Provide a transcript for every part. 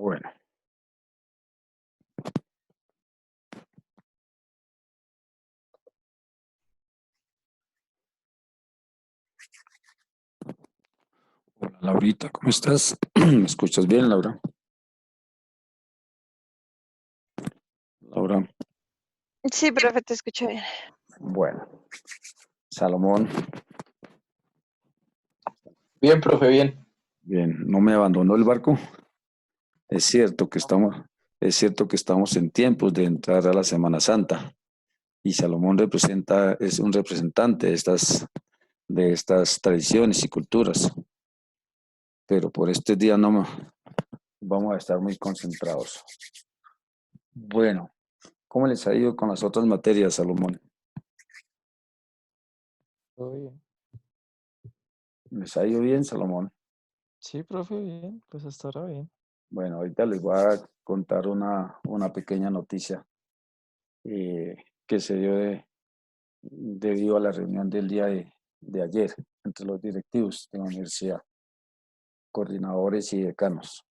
Bueno, hola Laurita, ¿cómo estás? ¿Me escuchas bien, Laura? Laura, Sí, profe, te escucho bien. bueno, Salomón, Bien, profe, bien. bien, no me abandonó el barco. Es cierto que estamos en tiempos de entrar a la Semana Santa y Salomón es un representante de estas tradiciones y culturas, pero por este día vamos a estar muy concentrados. Bueno, ¿cómo les ha ido con las otras materias, Salomón? Todo bien. ¿Les ha ido bien, Salomón? Sí, profe, bien. Pues hasta ahora bien. Bueno, ahorita les voy a contar una pequeña noticia que se dio debido a la reunión del día de ayer entre los directivos de la universidad, coordinadores y decanos.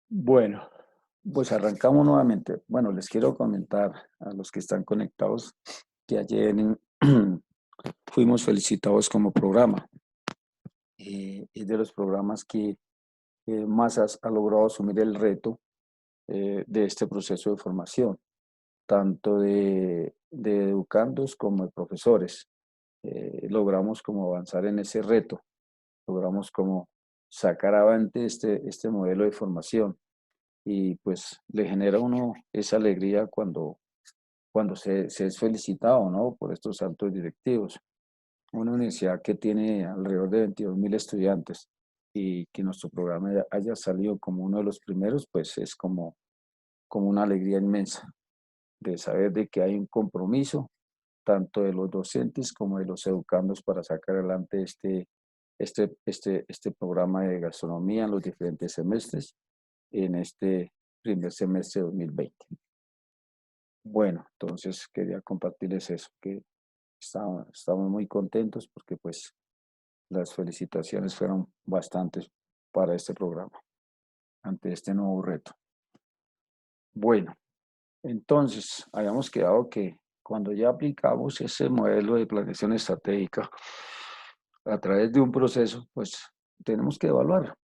Bueno, pues arrancamos nuevamente. Bueno, les quiero comentar a los que están conectados que ayer fuimos felicitados como programa. Es de los programas que más ha logrado asumir el reto de este proceso de formación, tanto de educandos como de profesores. Logramos como avanzar en ese reto, logramos como sacar adelante este modelo de formación y pues le genera a uno esa alegría cuando se es felicitado, ¿no? Por estos altos directivos. Una universidad que tiene alrededor de 22.000 estudiantes y que nuestro programa haya salido como uno de los primeros, pues es como una alegría inmensa de saber de que hay un compromiso tanto de los docentes como de los educandos para sacar adelante este programa de gastronomía en los diferentes semestres en este primer semestre de 2020. Bueno, entonces quería compartirles eso, que estamos muy contentos porque pues las felicitaciones fueron bastantes para este programa, ante este nuevo reto. Bueno, entonces habíamos quedado que cuando ya aplicamos ese modelo de planeación estratégica a través de un proceso, pues tenemos que evaluar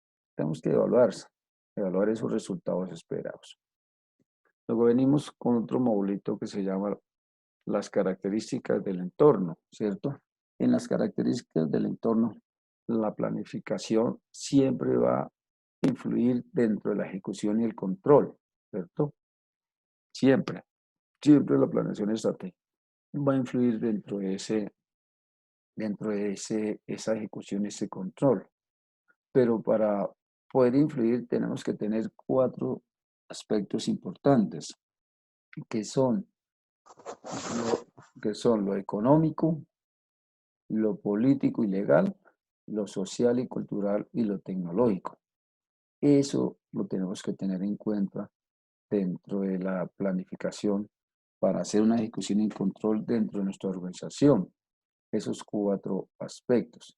esos resultados esperados. Luego venimos con otro modulito que se llama las características del entorno, ¿cierto? En las características del entorno, la planificación siempre va a influir dentro de la ejecución y el control, ¿cierto? Siempre, siempre la planeación estratégica va a influir esa ejecución y ese control. Pero para poder influir tenemos que tener 4 aspectos importantes, que son lo económico, lo político y legal, lo social y cultural y lo tecnológico. Eso lo tenemos que tener en cuenta dentro de la planificación para hacer una ejecución y control dentro de nuestra organización. Esos 4 aspectos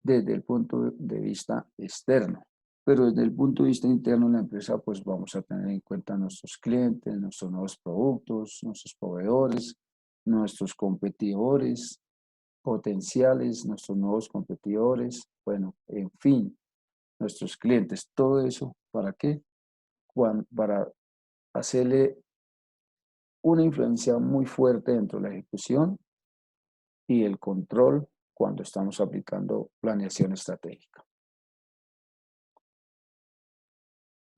desde el punto de vista externo. Pero desde el punto de vista interno de la empresa, pues vamos a tener en cuenta nuestros clientes, nuestros nuevos productos, nuestros proveedores, nuestros competidores potenciales, nuestros nuevos competidores, bueno, en fin, nuestros clientes, todo eso, ¿para qué? Para hacerle una influencia muy fuerte dentro de la ejecución y el control cuando estamos aplicando planeación estratégica.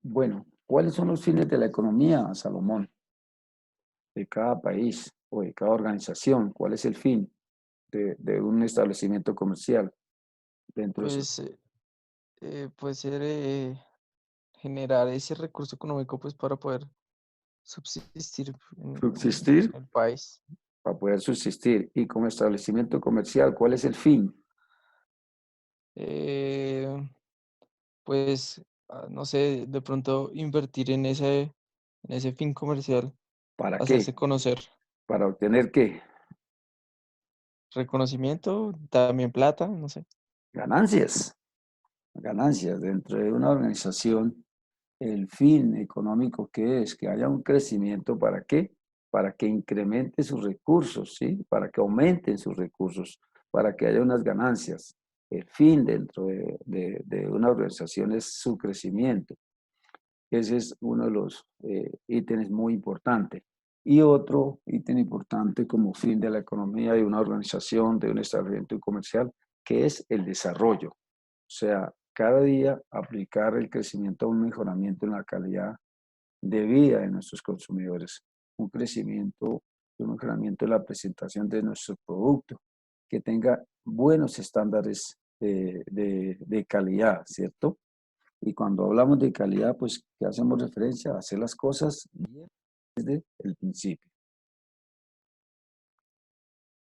Bueno, ¿cuáles son los fines de la economía, Salomón? De cada país o de cada organización, ¿cuál es el fin de un establecimiento comercial dentro de eso? Pues puede ser generar ese recurso económico pues para poder subsistir Subsistir en el país. para poder subsistir y como establecimiento comercial, ¿cuál es el fin? Eh, pues, no sé, de pronto invertir en ese fin comercial, ¿Para qué? hacerse conocer. ¿Para obtener qué? Reconocimiento, también plata, no sé. Ganancias. ganancias. Dentro de una organización, el fin económico que es que haya un crecimiento, ¿para qué? Para que incremente sus recursos, ¿sí? Para que aumenten sus recursos, para que haya unas ganancias. El fin dentro de una organización es su crecimiento. Ese es uno de los ítems muy importantes. Y otro ítem importante como fin de la economía de una organización, de un establecimiento comercial, que es el desarrollo. O sea, cada día aplicar el crecimiento a un mejoramiento en la calidad de vida de nuestros consumidores, un crecimiento, un mejoramiento en la presentación de nuestro producto, que tenga buenos estándares de calidad, ¿cierto? Y cuando hablamos de calidad, pues que hacemos referencia a hacer las cosas bien desde el principio.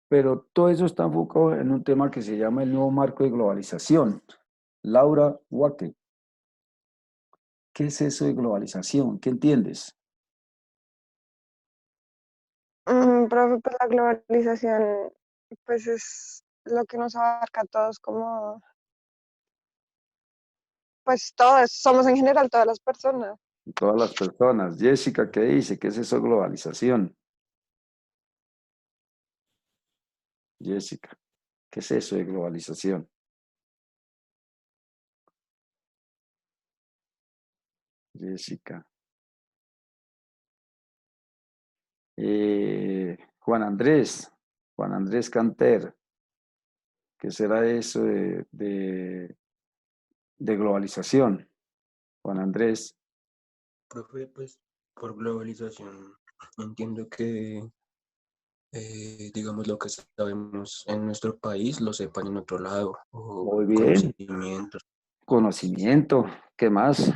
Pero todo eso está enfocado en un tema que se llama el nuevo marco de globalización. Laura Wacke, ¿qué es eso de globalización? ¿Qué entiendes? Profe, pues la globalización, pues es lo que nos abarca a todos como, pues todos, somos en general todas las personas. Todas las personas. Jessica, ¿qué dice? ¿Qué es eso de globalización? Jessica, ¿qué es eso de globalización? Jessica. Juan Andrés Canter, ¿qué será eso de globalización? Juan Andrés. Profe, pues por globalización entiendo que, digamos, lo que sabemos en nuestro país lo sepan en otro lado, o Muy bien. conocimientos, Conocimiento. ¿Qué más?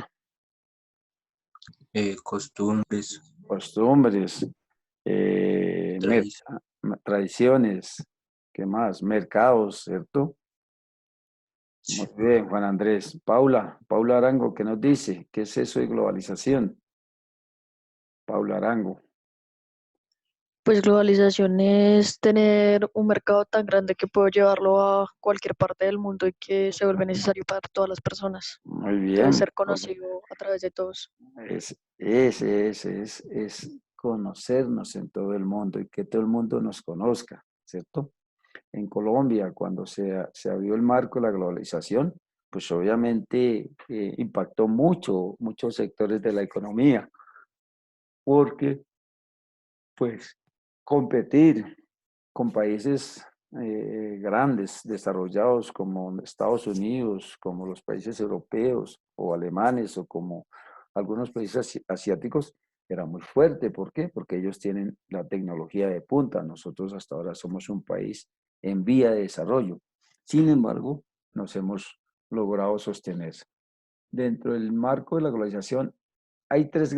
costumbres, Costumbres. tradiciones. Tradiciones. ¿Qué más? Mercados, ¿cierto? Muy Sí, bien, Juan Andrés. Paula Arango, ¿qué nos dice? ¿Qué es eso de globalización? Paula Arango. Pues globalización es tener un mercado tan grande que puedo llevarlo a cualquier parte del mundo y que se vuelve necesario para todas las personas. Muy Entonces bien. ser conocido a través de todos. Es conocernos en todo el mundo y que todo el mundo nos conozca, ¿cierto? En Colombia, cuando se abrió el marco de la globalización, pues obviamente impactó muchos sectores de la economía, porque pues competir con países grandes, desarrollados como Estados Unidos, como los países europeos o alemanes o como algunos países asiáticos, era muy fuerte. ¿Por qué? Porque ellos tienen la tecnología de punta. Nosotros hasta ahora somos un país en vía de desarrollo. Sin embargo, nos hemos logrado sostener. Dentro del marco de la globalización hay tres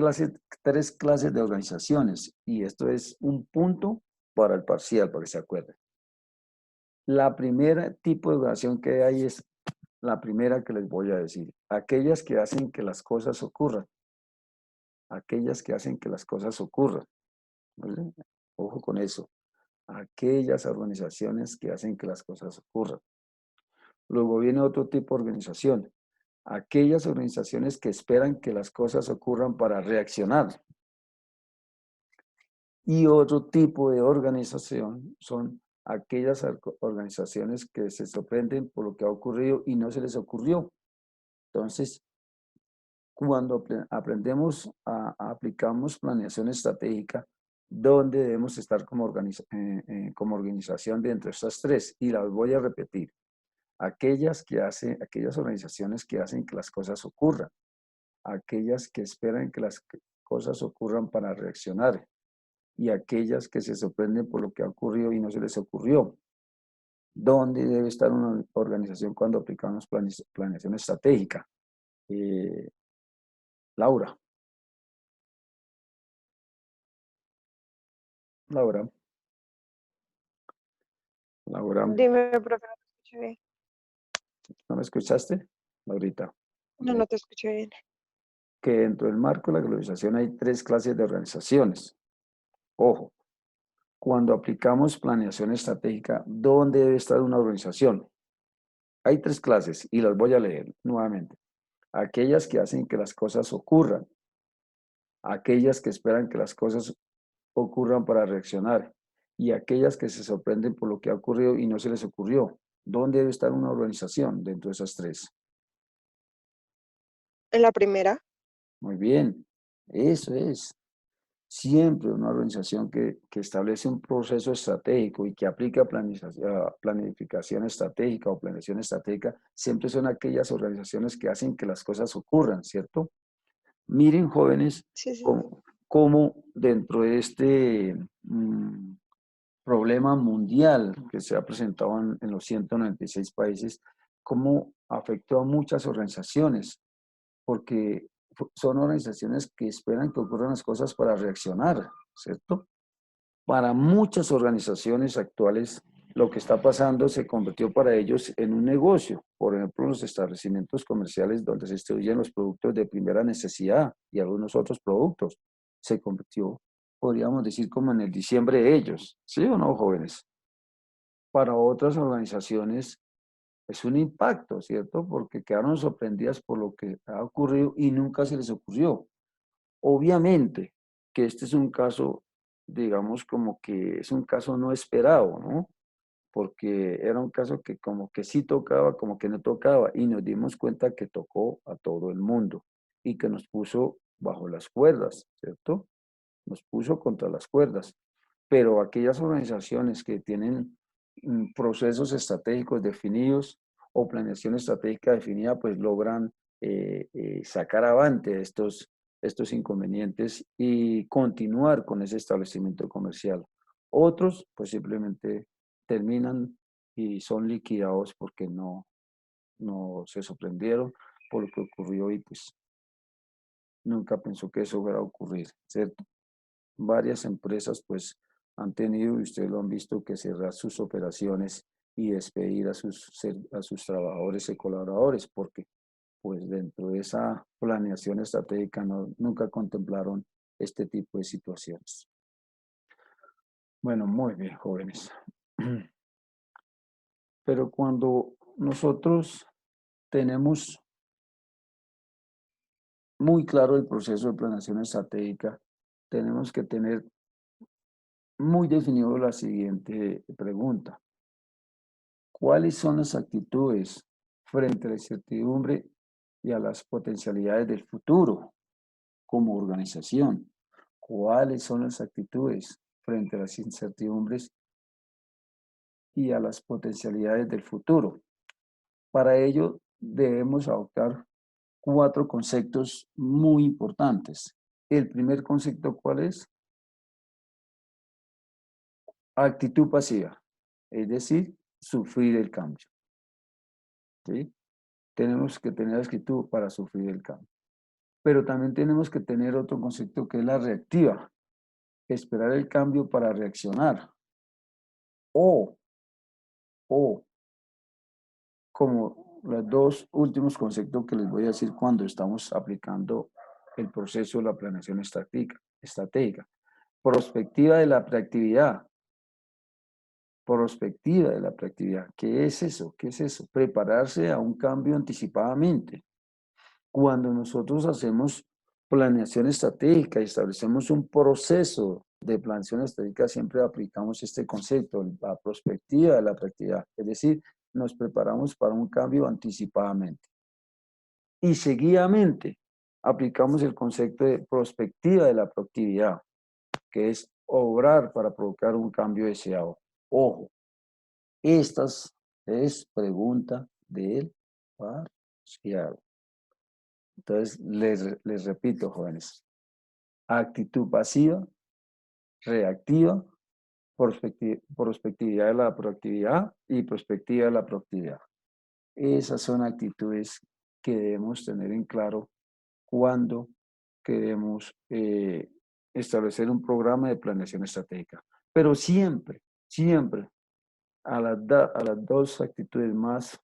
clases de organizaciones y esto es un punto para el parcial, para que se acuerden. La primera tipo de organización que hay es la primera que les voy a decir, aquellas que hacen que las cosas ocurran, aquellas que hacen que las cosas ocurran, ¿vale? Ojo con eso, aquellas organizaciones que hacen que las cosas ocurran. Luego viene otro tipo de organización, aquellas organizaciones que esperan que las cosas ocurran para reaccionar. Y otro tipo de organización son aquellas organizaciones que se sorprenden por lo que ha ocurrido y no se les ocurrió. Entonces, cuando aprendemos aplicamos planeación estratégica, ¿dónde debemos estar como organización dentro de estas tres? Y las voy a repetir. Aquellas organizaciones que hacen que las cosas ocurran, aquellas que esperan que las cosas ocurran para reaccionar y aquellas que se sorprenden por lo que ha ocurrido y no se les ocurrió. ¿Dónde debe estar una organización cuando aplicamos planeación estratégica? Laura. Laura. Laura, Dime, profe, no te escuché bien. ¿no me escuchaste? Laurita. No, no te escuché bien. Que dentro del marco de la globalización hay tres clases de organizaciones. Ojo, cuando aplicamos planeación estratégica, ¿dónde debe estar una organización? Hay 3 clases y las voy a leer nuevamente. Aquellas que hacen que las cosas ocurran, aquellas que esperan que las cosas ocurran para reaccionar y aquellas que se sorprenden por lo que ha ocurrido y no se les ocurrió. ¿Dónde debe estar una organización dentro de esas 3? En la primera, Muy bien, eso es. Siempre una organización que establece un proceso estratégico y que aplica planificación estratégica o planeación estratégica, siempre son aquellas organizaciones que hacen que las cosas ocurran, ¿cierto? Miren, jóvenes, sí, sí. cómo dentro de este problema mundial que se ha presentado en los 196 países, cómo afectó a muchas organizaciones, porque son organizaciones que esperan que ocurran las cosas para reaccionar, ¿cierto? Para muchas organizaciones actuales, lo que está pasando se convirtió para ellos en un negocio. Por ejemplo, los establecimientos comerciales donde se distribuyen los productos de primera necesidad y algunos otros productos, se convirtió, podríamos decir, como en el diciembre de ellos. ¿Sí o no, jóvenes? Para otras organizaciones es un impacto, ¿cierto? Porque quedaron sorprendidas por lo que ha ocurrido y nunca se les ocurrió. Obviamente que este es un caso, digamos, como que es un caso no esperado, ¿no? Porque era un caso que como que sí tocaba, como que no tocaba, y nos dimos cuenta que tocó a todo el mundo y que nos puso bajo las cuerdas, ¿cierto? Nos puso contra las cuerdas. Pero aquellas organizaciones que tienen procesos estratégicos definidos o planeación estratégica definida, pues logran sacar avante estos inconvenientes y continuar con ese establecimiento comercial. Otros, pues simplemente terminan y son liquidados porque no se sorprendieron por lo que ocurrió y pues nunca pensó que eso fuera a ocurrir, ¿cierto? Varias empresas pues han tenido, y ustedes lo han visto, que cerrar sus operaciones y despedir a sus trabajadores y colaboradores, porque pues dentro de esa planeación estratégica nunca contemplaron este tipo de situaciones. Bueno, muy bien, jóvenes. Pero cuando nosotros tenemos muy claro el proceso de planeación estratégica, tenemos que tener muy definido la siguiente pregunta. ¿Cuáles son las actitudes frente a la incertidumbre y a las potencialidades del futuro como organización? ¿Cuáles son las actitudes frente a las incertidumbres y a las potencialidades del futuro? Para ello debemos adoptar 4 conceptos muy importantes. El primer concepto, ¿cuál es? Actitud pasiva, es decir, sufrir el cambio. ¿Sí? Tenemos que tener actitud para sufrir el cambio. Pero también tenemos que tener otro concepto que es la reactiva, esperar el cambio para reaccionar. O como los 2 últimos conceptos que les voy a decir cuando estamos aplicando el proceso de la planeación estratégica. Prospectiva de la proactividad. Prospectiva de la proactividad. ¿Qué es eso? ¿Qué es eso? Prepararse a un cambio anticipadamente. Cuando nosotros hacemos planeación estratégica y establecemos un proceso de planeación estratégica, siempre aplicamos este concepto, la prospectiva de la proactividad. Es decir, nos preparamos para un cambio anticipadamente. Y seguidamente aplicamos el concepto de prospectiva de la proactividad, que es obrar para provocar un cambio deseado. Ojo, esta es pregunta del parcial. Entonces, les repito, jóvenes, actitud pasiva, reactiva, prospectividad de la proactividad y prospectiva de la proactividad. Esas son actitudes que debemos tener en claro cuando queremos establecer un programa de planeación estratégica. Pero siempre, siempre, a las 2 actitudes más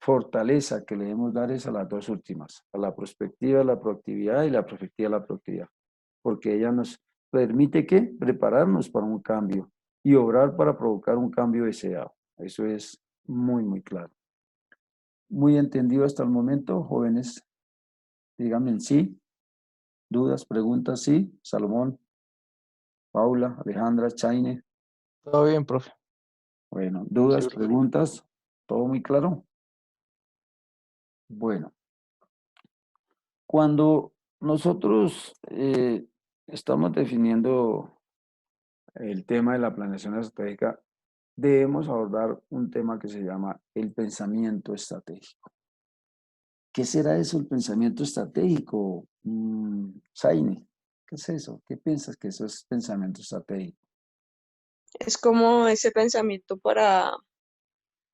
fortaleza que le debemos dar es a las 2 últimas, a la perspectiva de la proactividad y la perspectiva de la proactividad, porque ella nos permite que prepararnos para un cambio y obrar para provocar un cambio deseado. Eso es Muy, muy claro. Muy entendido hasta el momento, jóvenes. Díganme en sí. ¿Dudas, preguntas? Sí. Salomón, Paula, Alejandra, Chaine. Todo bien, profe. Bueno, Sí, dudas, profe. preguntas. ¿Todo muy claro? Bueno, cuando nosotros estamos definiendo el tema de la planeación estratégica, debemos abordar un tema que se llama el pensamiento estratégico. ¿Qué será eso, el pensamiento estratégico? Zaine, ¿qué es eso? ¿Qué piensas que eso es pensamiento estratégico? Es como ese pensamiento para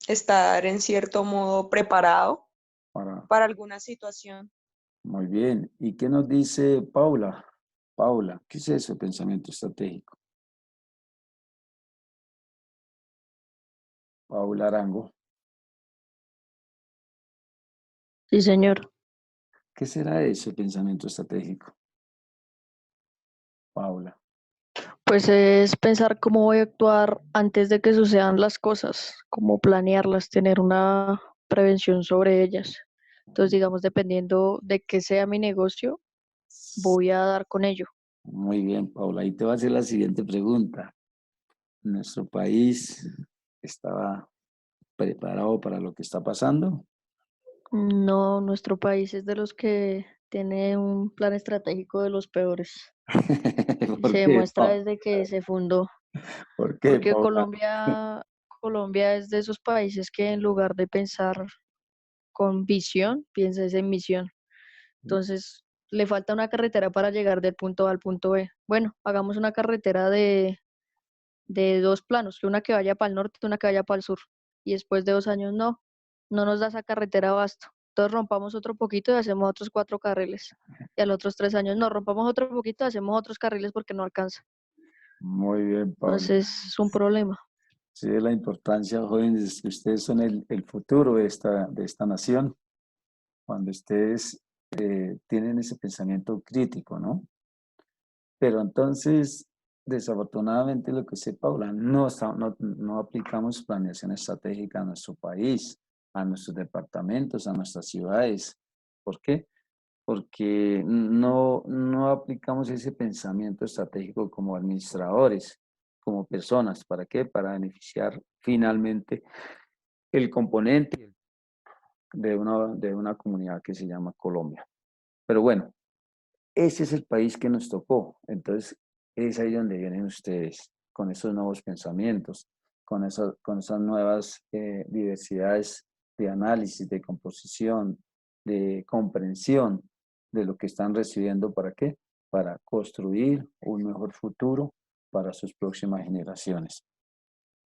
estar en cierto modo preparado Para, para alguna situación. muy bien. ¿Y qué nos dice Paula? Paula, ¿qué es eso, pensamiento estratégico? Paula Arango, Sí, señor. ¿qué será ese pensamiento estratégico? Paula, Pues es pensar cómo voy a actuar antes de que sucedan las cosas, cómo planearlas, tener una prevención sobre ellas. Entonces, digamos, dependiendo de qué sea mi negocio, voy a dar con ello. muy bien, Paula. Ahí te voy a hacer la siguiente pregunta. ¿Nuestro país estaba preparado para lo que está pasando? No, nuestro país es de los que tiene un plan estratégico de los peores. ¿Por Se qué, demuestra desde que se fundó, ¿Por qué, porque Paula? Colombia es de esos países que en lugar de pensar con visión, piensa es en misión. Entonces, le falta una carretera para llegar del punto A al punto B. Bueno, hagamos una carretera de dos planos, que una que vaya para el norte y una que vaya para el sur. Y después de 2 años no nos da esa carretera abasto. Entonces rompamos otro poquito y hacemos otros 4 carriles. Y a los otros 3 años nos rompamos otro poquito y hacemos otros carriles porque no alcanza. Muy bien, Paula. Entonces es un problema. Sí, la importancia, jóvenes, que ustedes son el futuro de esta nación. Cuando ustedes tienen ese pensamiento crítico, ¿no? Pero entonces, desafortunadamente, lo que sé, Paula, no aplicamos planeación estratégica a nuestro país, a nuestros departamentos, a nuestras ciudades. ¿Por qué? Porque no aplicamos ese pensamiento estratégico como administradores, como personas. ¿Para qué? Para beneficiar finalmente el componente de una comunidad que se llama Colombia. Pero bueno, ese es el país que nos tocó. Entonces, es ahí donde vienen ustedes, con esos nuevos pensamientos, con esas nuevas diversidades de análisis, de composición, de comprensión de lo que están recibiendo. ¿Para qué? Para construir un mejor futuro para sus próximas generaciones.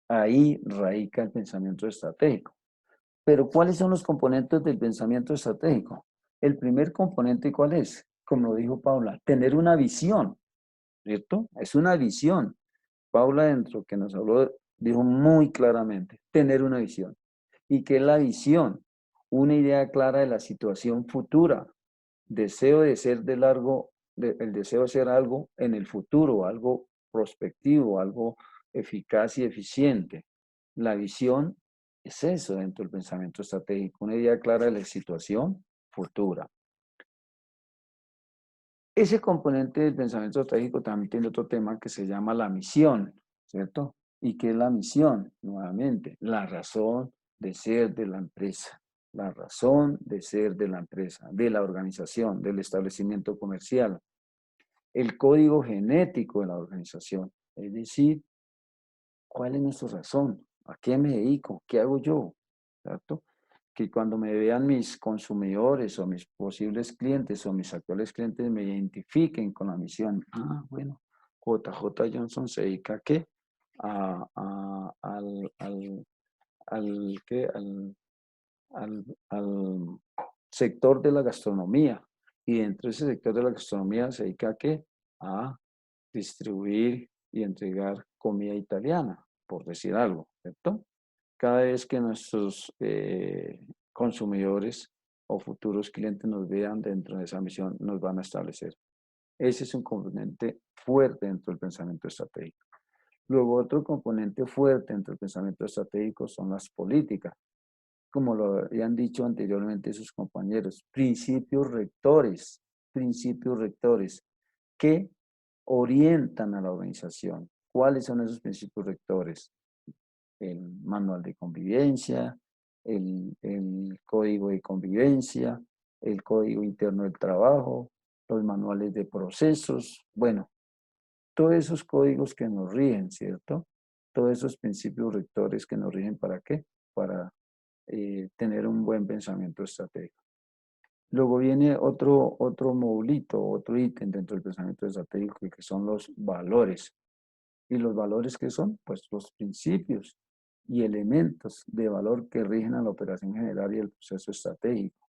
Ahí radica el pensamiento estratégico. Pero ¿cuáles son los componentes del pensamiento estratégico? El primer componente, ¿cuál es? Como lo dijo Paula, tener una visión, ¿cierto? Es una visión. Paula, dentro que nos habló, dijo muy claramente, tener una visión. ¿Y qué es la visión? Una idea clara de la situación futura, deseo de ser el deseo de ser algo en el futuro, algo prospectivo, algo eficaz y eficiente. La visión es eso dentro del pensamiento estratégico, una idea clara de la situación futura. Ese componente del pensamiento estratégico también tiene otro tema que se llama la misión, ¿cierto? ¿Y qué es la misión? Nuevamente, la razón de ser de la empresa. La razón de ser de la empresa, de la organización, del establecimiento comercial. El código genético de la organización. Es decir, ¿cuál es nuestra razón? ¿A qué me dedico? ¿Qué hago yo? ¿Cierto? Que cuando me vean mis consumidores o mis posibles clientes o mis actuales clientes me identifiquen con la misión. Ah, bueno, JJ Johnson se dedica a qué? ¿Qué? Al sector de la gastronomía. Y dentro de ese sector de la gastronomía se dedica a qué? A distribuir y entregar comida italiana, por decir algo, ¿cierto? Cada vez que nuestros consumidores o futuros clientes nos vean dentro de esa misión, nos van a establecer. Ese es un componente fuerte dentro del pensamiento estratégico. Luego, otro componente fuerte entre el pensamiento estratégico son las políticas, como lo habían dicho anteriormente sus compañeros, principios rectores que orientan a la organización. ¿Cuáles son esos principios rectores? El manual de convivencia, el código de convivencia, el código interno del trabajo, los manuales de procesos, bueno, todos esos códigos que nos rigen, ¿cierto? Todos esos principios rectores que nos rigen, ¿para qué? Para tener un buen pensamiento estratégico. Luego viene otro modulito, otro ítem dentro del pensamiento estratégico, que son los valores. ¿Y los valores qué son? Pues los principios y elementos de valor que rigen a la operación general y el proceso estratégico,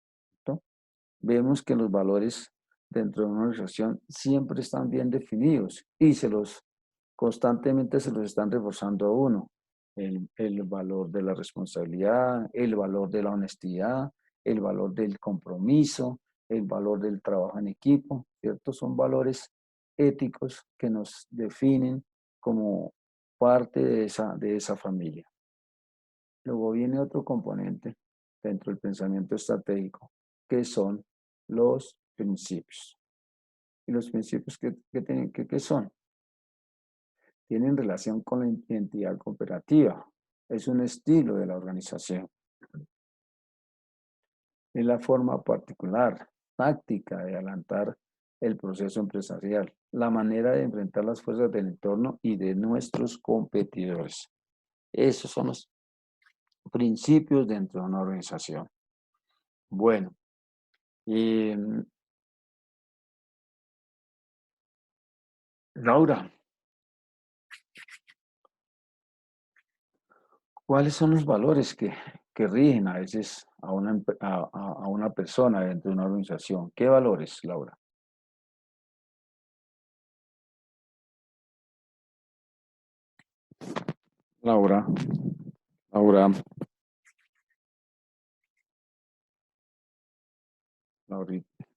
¿cierto? Vemos que los valores dentro de una organización siempre están bien definidos y constantemente se los están reforzando a uno. El valor de la responsabilidad, el valor de la honestidad, el valor del compromiso, el valor del trabajo en equipo, ¿cierto? Son valores éticos que nos definen como parte de esa familia. Luego viene otro componente dentro del pensamiento estratégico, que son los principios. ¿Y los principios qué son? Tienen relación con la identidad cooperativa. Es un estilo de la organización. Es la forma particular, táctica de adelantar el proceso empresarial, la manera de enfrentar las fuerzas del entorno y de nuestros competidores. Esos son los principios dentro de una organización. Bueno, Laura, ¿cuáles son los valores que rigen a veces a una persona dentro de una organización? ¿Qué valores, Laura? Laura, Laura,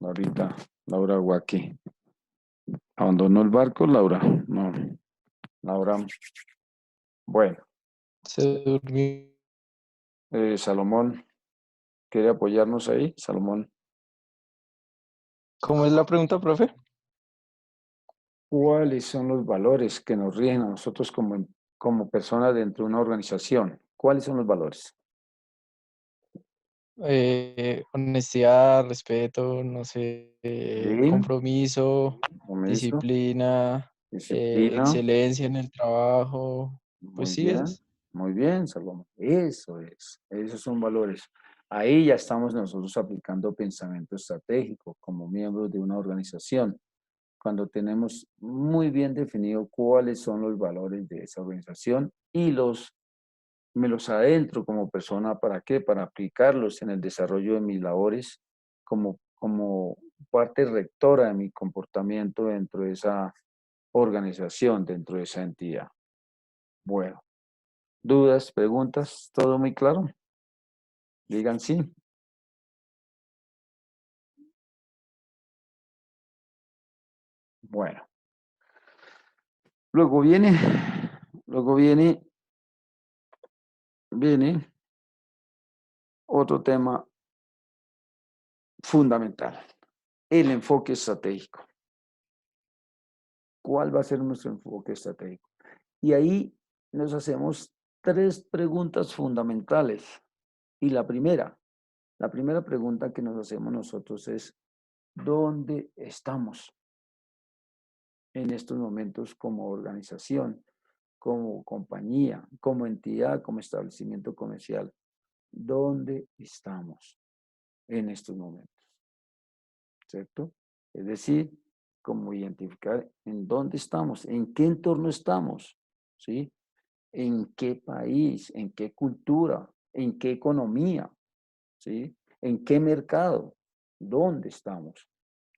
Laurita, Laura Guaki. ¿Abandonó el barco, Laura? No, Laura. Bueno, Se durmió. Salomón, ¿quiere apoyarnos ahí? Salomón, ¿Cómo es la pregunta, profe? ¿cuáles son los valores que nos rigen a nosotros como personas dentro de una organización? ¿Cuáles son los valores? Honestidad, respeto, no sé, Sí, compromiso, compromiso, disciplina, disciplina. excelencia en el trabajo. Pues sí, esas. Muy bien, Salomón. Eso es, esos son valores. Ahí ya estamos nosotros aplicando pensamiento estratégico como miembros de una organización, cuando tenemos muy bien definido cuáles son los valores de esa organización y me los adentro como persona, ¿para qué? Para aplicarlos en el desarrollo de mis labores como parte rectora de mi comportamiento dentro de esa organización, dentro de esa entidad. Bueno, dudas, preguntas, ¿todo muy claro? Digan sí. Bueno, luego viene otro tema fundamental, el enfoque estratégico. ¿Cuál va a ser nuestro enfoque estratégico? Y ahí nos hacemos tres preguntas fundamentales. Y la primera pregunta que nos hacemos nosotros es, ¿dónde estamos en estos momentos como organización, como compañía, como entidad, como establecimiento comercial? ¿Dónde estamos en estos momentos? ¿Cierto? Es decir, como identificar en dónde estamos, en qué entorno estamos, ¿sí? En qué país, en qué cultura, en qué economía, ¿sí? En qué mercado, dónde estamos.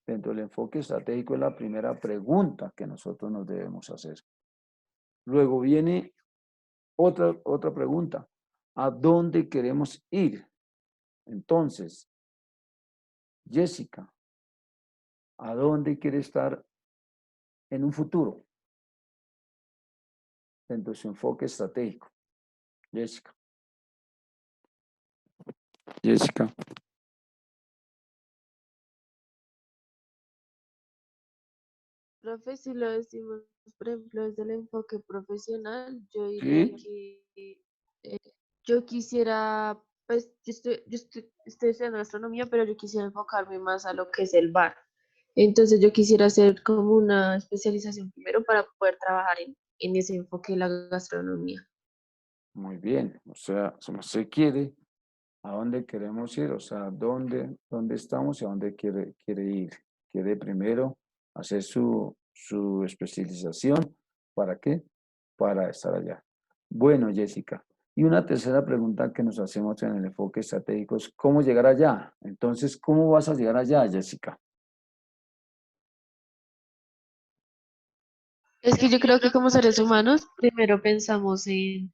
Dentro del enfoque estratégico es la primera pregunta que nosotros nos debemos hacer. Luego viene otra pregunta. ¿A dónde queremos ir? Entonces, Jessica, ¿a dónde quiere estar en un futuro? dentro de su enfoque estratégico. Jessica. Jessica. Profe, si lo decimos, por ejemplo, desde el enfoque profesional, yo diría Sí. que eh, yo quisiera, pues, estoy estudiando gastronomía, pero yo quisiera enfocarme más a lo que es el bar. Entonces, yo quisiera hacer como una especialización primero para poder trabajar en ese enfoque de la gastronomía. Muy bien. O sea, si usted quiere, ¿a dónde queremos ir? O sea, ¿dónde estamos y a dónde quiere ir? Quiere primero hacer su especialización. ¿Para qué? Para estar allá. Bueno, Jessica. Y una tercera pregunta que nos hacemos en el enfoque estratégico es, ¿cómo llegar allá? Entonces, ¿cómo vas a llegar allá, Jessica? Es que yo creo que como seres humanos, primero pensamos en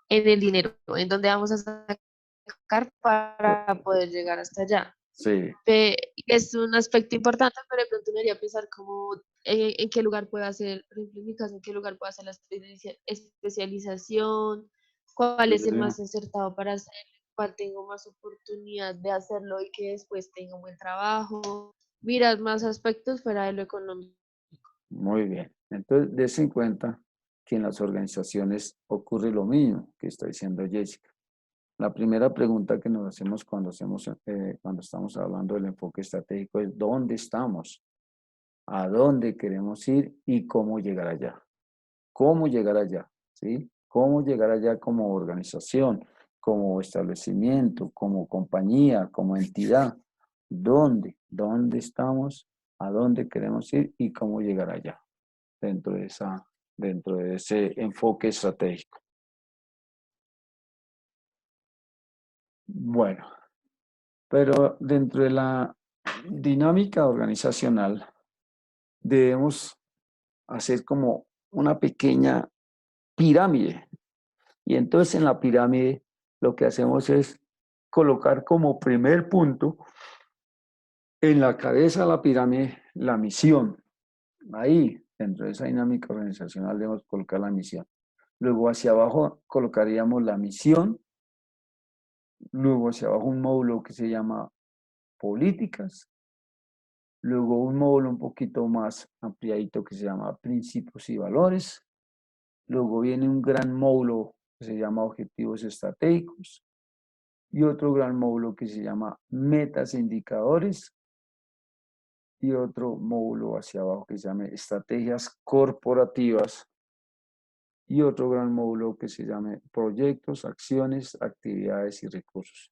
el dinero, en dónde vamos a sacar para poder llegar hasta allá. Sí, Es un aspecto importante, pero de pronto me haría pensar como en qué lugar puedo hacer, por ejemplo, en mi caso, en qué lugar puedo hacer la especialización, cuál es el más acertado para hacerlo, cuál tengo más oportunidad de hacerlo y que después tenga un buen trabajo. Mirar más aspectos fuera de lo económico. muy bien. Entonces, des en cuenta que en las organizaciones ocurre lo mismo que está diciendo Jessica. La primera pregunta que nos hacemos cuando estamos hablando del enfoque estratégico es ¿dónde estamos? ¿A dónde queremos ir y cómo llegar allá? ¿Cómo llegar allá? ¿Sí? ¿Cómo llegar allá como organización, como establecimiento, como compañía, como entidad? ¿Dónde? ¿Dónde estamos? ¿A dónde queremos ir y cómo llegar allá? Dentro de ese enfoque estratégico. Bueno, pero dentro de la dinámica organizacional debemos hacer como una pequeña pirámide. Y entonces en la pirámide lo que hacemos es colocar como primer punto en la cabeza de la pirámide la misión. Ahí, dentro de esa dinámica organizacional, debemos colocar la misión. Luego hacia abajo colocaríamos la misión. Luego hacia abajo un módulo que se llama políticas. Luego un módulo un poquito más ampliadito que se llama principios y valores. Luego viene un gran módulo que se llama objetivos estratégicos. Y otro gran módulo que se llama metas e indicadores. Y otro módulo hacia abajo que se llama estrategias corporativas. Y otro gran módulo que se llame proyectos, acciones, actividades y recursos.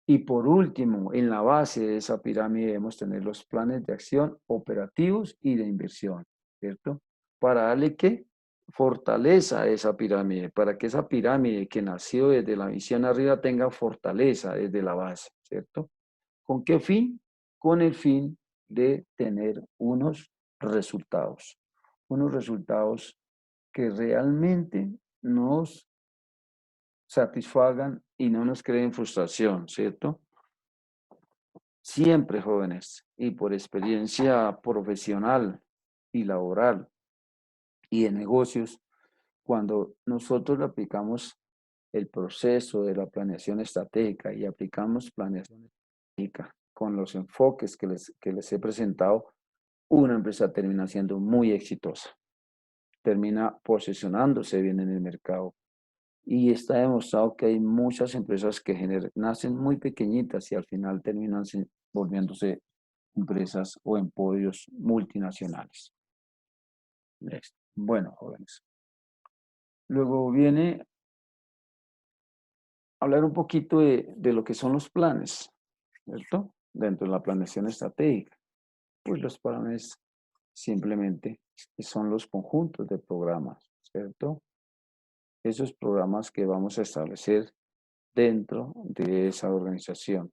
Y por último, en la base de esa pirámide debemos tener los planes de acción operativos y de inversión, ¿cierto? Para darle ¿qué? Fortaleza a esa pirámide, para que esa pirámide que nació desde la misión arriba tenga fortaleza desde la base, ¿cierto? ¿Con qué fin? Con el fin de tener unos resultados que realmente nos satisfagan y no nos creen frustración, ¿cierto? Siempre jóvenes y por experiencia profesional y laboral y de negocios, cuando nosotros aplicamos el proceso de la planeación estratégica y aplicamos planeación estratégica con los enfoques que les he presentado, una empresa termina siendo muy exitosa, termina posicionándose bien en el mercado. Y está demostrado que hay muchas empresas que nacen muy pequeñitas y al final terminan volviéndose empresas o emporios multinacionales. Next. Bueno, jóvenes. Luego viene hablar un poquito de lo que son los planes, ¿cierto? Dentro de la planeación estratégica. Pues los planes simplemente son los conjuntos de programas, ¿cierto? Esos programas que vamos a establecer dentro de esa organización.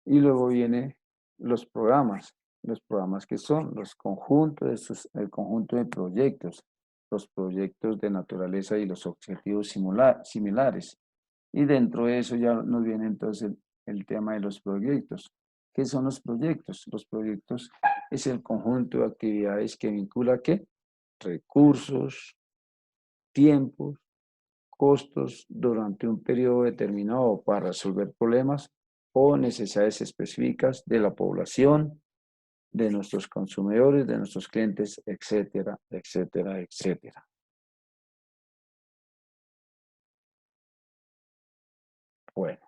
Y luego vienen los programas que son los conjuntos, el conjunto de proyectos, los proyectos de naturaleza y los objetivos similares. Y dentro de eso ya nos viene entonces el tema de los proyectos. ¿Qué son los proyectos? Los proyectos es el conjunto de actividades que vincula ¿qué? Recursos, tiempos, costos durante un periodo determinado para resolver problemas o necesidades específicas de la población, de nuestros consumidores, de nuestros clientes, etcétera, etcétera, etcétera. Bueno,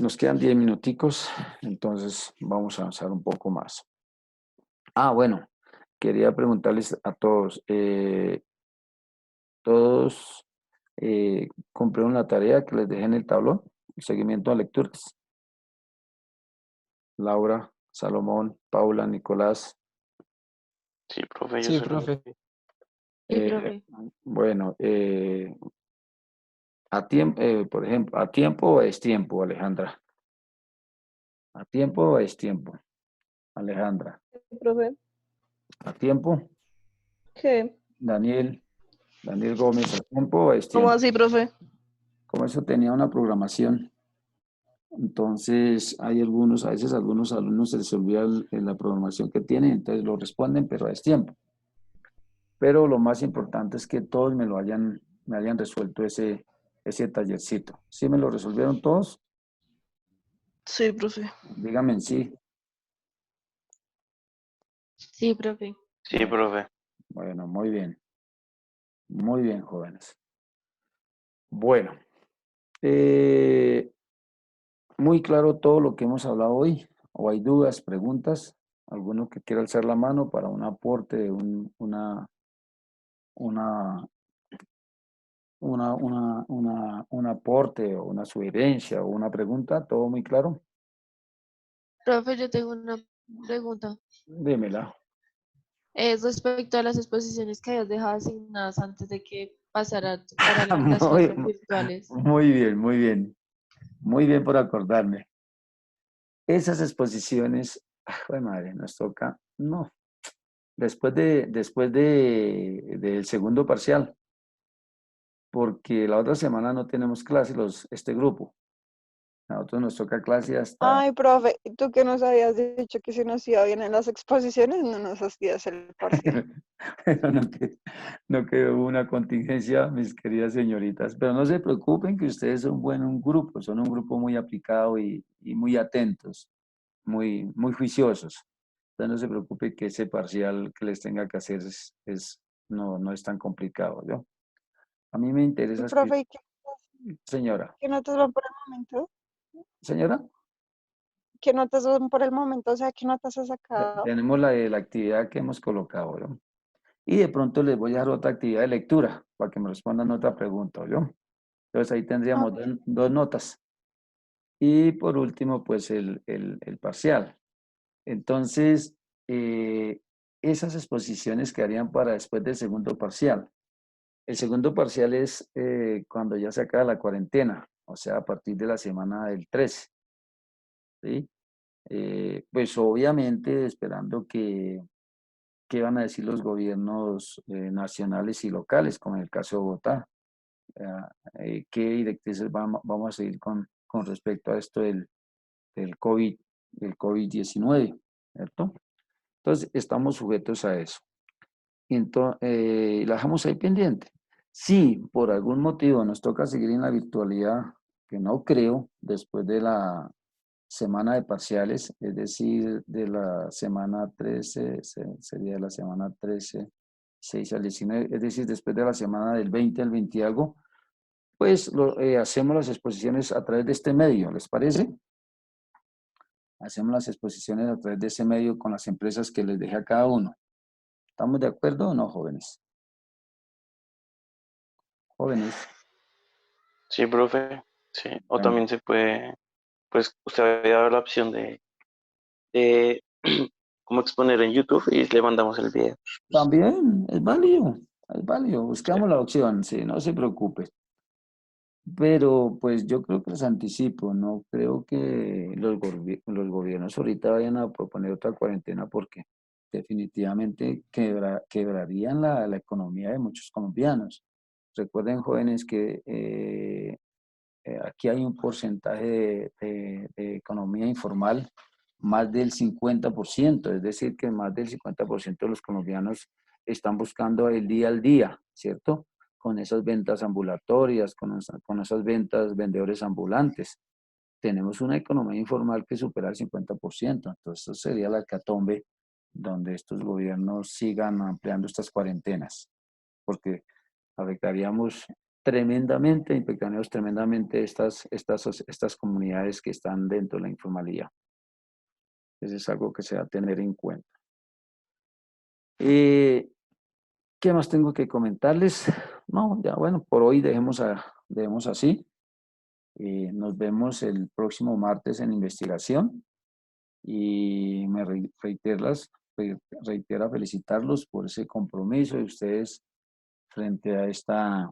nos quedan 10 minuticos, entonces vamos a avanzar un poco más. Bueno, quería preguntarles a todos, todos cumplieron la tarea que les dejé en el tablón, el seguimiento de lecturas. Laura, Salomón, Paula, Nicolás. Sí, profe, yo Sí, se lo profe. envié. Sí, profe. Bueno, a tiempo, por ejemplo, ¿a tiempo o es tiempo, Alejandra? ¿A tiempo o es tiempo, Alejandra? Profe, ¿A tiempo? ¿qué? Daniel Gómez, ¿a tiempo o es ¿Cómo tiempo? así, profe? Como eso tenía una programación, entonces hay algunos, a veces a algunos alumnos se les olvida la programación que tienen, entonces lo responden, pero es tiempo. Pero lo más importante es que todos me hayan resuelto ese tallercito. ¿Sí me lo resolvieron todos? Sí, profe. Díganme en sí. Sí, profe. Sí, profe. Bueno, muy bien, jóvenes. Bueno, muy claro todo lo que hemos hablado hoy. ¿O hay dudas, preguntas? ¿Alguno que quiera alzar la mano para un aporte, una, un aporte o una sugerencia o una pregunta? ¿Todo muy claro? Profe, yo tengo una pregunta. Dímela. Es respecto a las exposiciones que habías dejado asignadas antes de que pasara para las Muy, clases virtuales. muy bien, muy bien. Muy bien por acordarme. Esas exposiciones, ay, madre, nos toca, no, del segundo parcial, porque la otra semana no tenemos clase este grupo. A nosotros nos toca clase hasta, Ay, profe, ¿y tú que nos habías dicho que si nos iba bien en las exposiciones, no nos hacías el parcial? pero no quedó una contingencia, mis queridas señoritas. Pero no se preocupen que ustedes son un grupo, son un grupo muy aplicado y muy atentos, muy juiciosos. Entonces no se preocupe que ese parcial que les tenga que hacer no es tan complicado, ¿yo? A mí me interesa, Profe, ¿y señora, qué notas van por el momento? señora, ¿Qué notas van por el momento? O sea, ¿qué notas has sacado? tenemos la actividad que hemos colocado, ¿yo? Y de pronto les voy a dar otra actividad de lectura para que me respondan otra pregunta, ¿yo? Entonces ahí Ah, tendríamos dos notas. Y por último, pues el parcial. Entonces, esas exposiciones quedarían para después del segundo parcial. El segundo parcial es cuando ya se acaba la cuarentena, o sea, a partir de la semana del 13, ¿sí? Pues obviamente esperando qué van a decir los gobiernos nacionales y locales, como en el caso de Bogotá. ¿Qué directrices vamos a seguir con respecto a esto del COVID, del COVID-19, ¿cierto? Entonces, estamos sujetos a eso. Entonces, la dejamos ahí pendiente. Si por algún motivo nos toca seguir en la virtualidad, que no creo, después de la semana de parciales, es decir, de la semana 13, sería la semana 13, 6 al 19, es decir, después de la semana del 20 al 20 y algo, pues hacemos las exposiciones a través de este medio, ¿les parece? Hacemos las exposiciones a través de ese medio con las empresas que les dejé a cada uno. ¿Estamos de acuerdo o no, jóvenes? Jóvenes. Sí, profe. Sí. O Bueno, también se puede, pues usted había dado la opción de cómo exponer en YouTube y le mandamos el video. también es válido, es válido. Sí. Buscamos la opción, sí, no se preocupe. Pero pues yo creo que les anticipo, no creo que los gobiernos ahorita vayan a proponer otra cuarentena porque definitivamente quebrarían la economía de muchos colombianos. Recuerden, jóvenes, que aquí hay un porcentaje de economía informal más del 50%, es decir, que más del 50% de los colombianos están buscando el día al día, ¿cierto? Con esas ventas ambulatorias, con esas ventas, vendedores ambulantes. Tenemos una economía informal que supera el 50%, entonces eso sería la hecatombe donde estos gobiernos sigan ampliando estas cuarentenas, porque afectaríamos tremendamente, impactaríamos tremendamente estas comunidades que están dentro de la informalidad. Eso es algo que se va a tener en cuenta. ¿Qué más tengo que comentarles? No, ya bueno, por hoy dejemos así. Nos vemos el próximo martes en investigación y me reitera felicitarlos por ese compromiso de ustedes frente a esta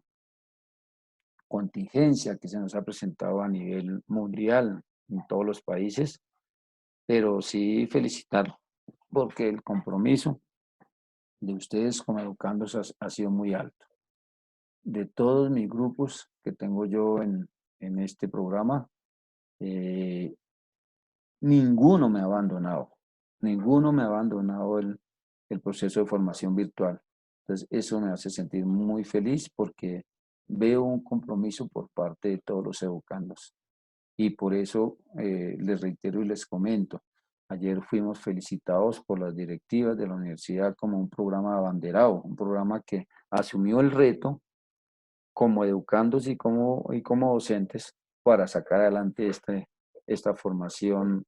contingencia que se nos ha presentado a nivel mundial en todos los países, pero sí felicitar porque el compromiso de ustedes como educandos ha sido muy alto. De todos mis grupos que tengo yo en este programa, ninguno me ha abandonado, el proceso de formación virtual. Entonces, eso me hace sentir muy feliz porque veo un compromiso por parte de todos los educandos. Y por eso les reitero y les comento, ayer fuimos felicitados por las directivas de la universidad como un programa abanderado, un programa que asumió el reto como educandos y como docentes para sacar adelante esta formación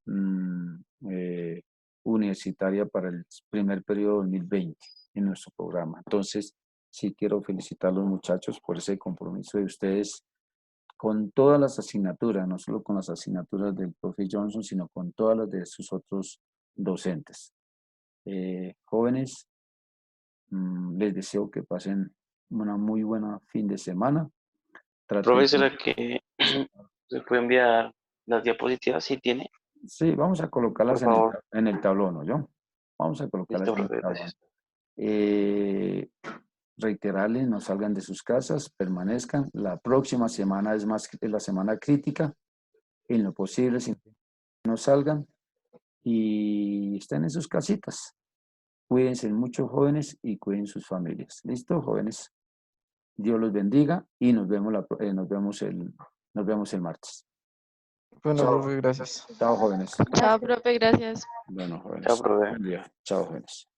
universitaria para el primer periodo 2020 en nuestro programa. Entonces, sí quiero felicitar a los muchachos por ese compromiso de ustedes con todas las asignaturas, no solo con las asignaturas del profe Johnson, sino con todas las de sus otros docentes. Jóvenes, les deseo que pasen una muy buena fin de semana. Profe, ¿será que se puede enviar las diapositivas si tiene? Sí, vamos a colocarlas Por favor. en el tablón, ¿no? Yo. Vamos a colocarlas Listo, en el profe, tablón. gracias. Reiterarles, no salgan de sus casas, permanezcan. La próxima semana es la semana crítica. En lo posible, si no salgan y estén en sus casitas. Cuídense mucho, jóvenes, y cuiden sus familias. ¿Listo, jóvenes? Dios los bendiga y nos vemos el martes. Bueno, Chao. profe, gracias. Chao, jóvenes. Chao, profe, gracias. Bueno, jóvenes. Chao, profe. Buen día. Chao, jóvenes.